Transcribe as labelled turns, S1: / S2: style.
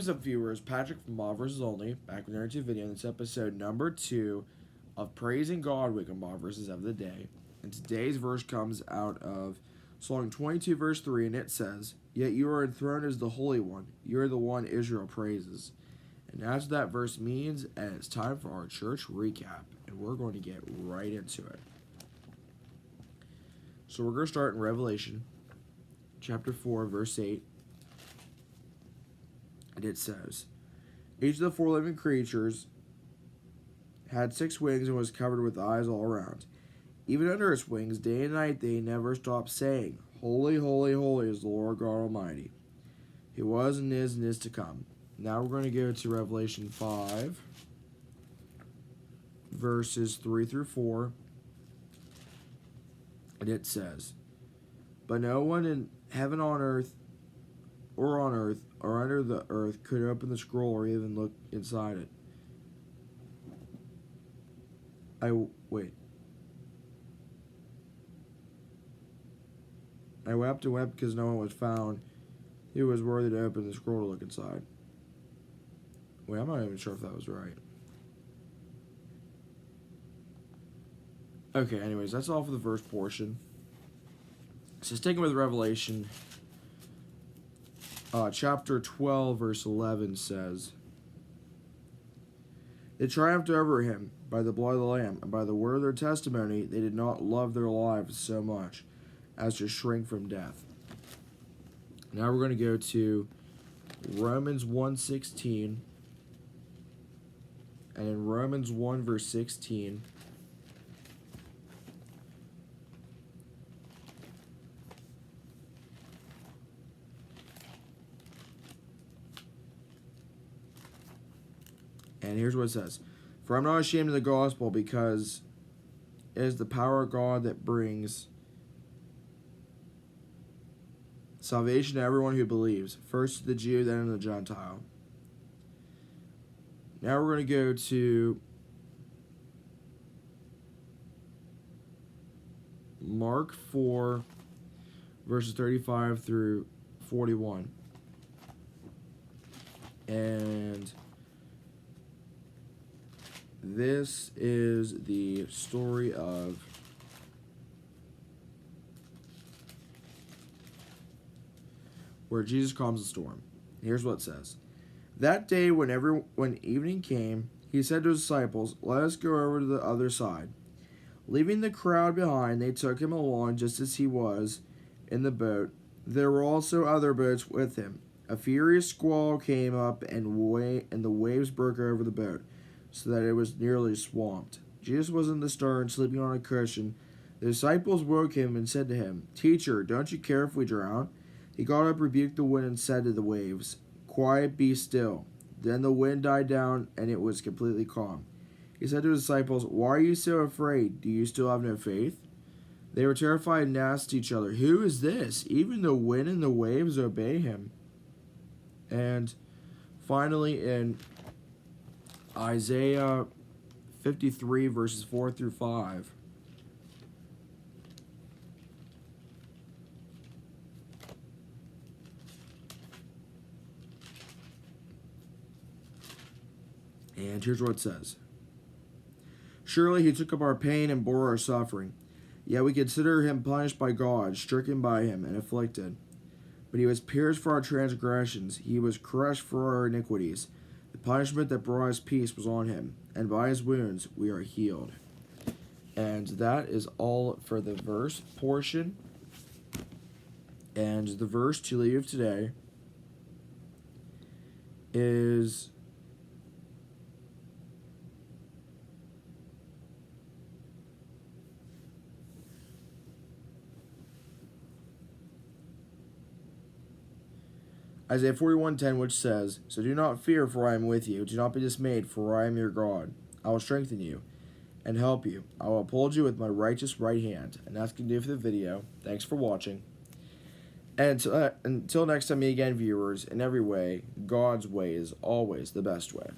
S1: is up, viewers? Patrick from Bob vs. Only, back with another video. In this episode number 2 of Praising God Week on Bob vs. of the Day. And today's verse comes out of Psalm 22 verse 3, and it says, "Yet you are enthroned as the Holy One. You are the one Israel praises." And that's what that verse means, and it's time for our church recap. And we're going to get right into it. So we're going to start in Revelation chapter 4 verse 8. And it says, "Each of the 4 living creatures had 6 wings and was covered with eyes all around. Even under its wings, day and night, they never stopped saying, 'Holy, holy, holy is the Lord God Almighty. He was and is to come.'" Now we're going to go to Revelation 5, verses 3 through 4. And it says, "But no one in heaven, on earth, or under the earth could open the scroll or even look inside it." I wept and wept because no one was found who was worthy to open the scroll to look inside. Wait, I'm not even sure if that was right. Okay, anyways, that's all for the first portion. So sticking with Revelation, chapter 12, verse 11 says, "They triumphed over him by the blood of the Lamb, and by the word of their testimony. They did not love their lives so much as to shrink from death." Now we're going to go to Romans 1:16. And in Romans 1, verse 16, and here's what it says: "For I'm not ashamed of the gospel, because it is the power of God that brings salvation to everyone who believes, first to the Jew, then to the Gentile." Now we're going to go to Mark 4, verses 35 through 41. And this is the story of where Jesus calms the storm. Here's what it says: "That day when evening came, he said to his disciples, 'Let us go over to the other side.' Leaving the crowd behind, they took him along just as he was in the boat. There were also other boats with him. A furious squall came up, and the waves broke over the boat, so that it was nearly swamped. Jesus was in the stern, sleeping on a cushion. The disciples woke him and said to him, 'Teacher, don't you care if we drown?' He got up, rebuked the wind, and said to the waves, 'Quiet, be still.' Then the wind died down, and it was completely calm. He said to his disciples, 'Why are you so afraid? Do you still have no faith?' They were terrified and asked each other, 'Who is this? Even the wind and the waves obey him.'" And finally, in Isaiah 53, verses 4 through 5. And here's what it says: "Surely he took up our pain and bore our suffering. Yet we consider him punished by God, stricken by him, and afflicted. But he was pierced for our transgressions, he was crushed for our iniquities. The punishment that brought us peace was on him, and by his wounds we are healed." And that is all for the verse portion. And the verse to leave today is Isaiah 41:10, which says, "So do not fear, for I am with you. Do not be dismayed, for I am your God. I will strengthen you and help you. I will uphold you with my righteous right hand." And that's going to do it for the video. Thanks for watching. And until next time, again, viewers, in every way, God's way is always the best way.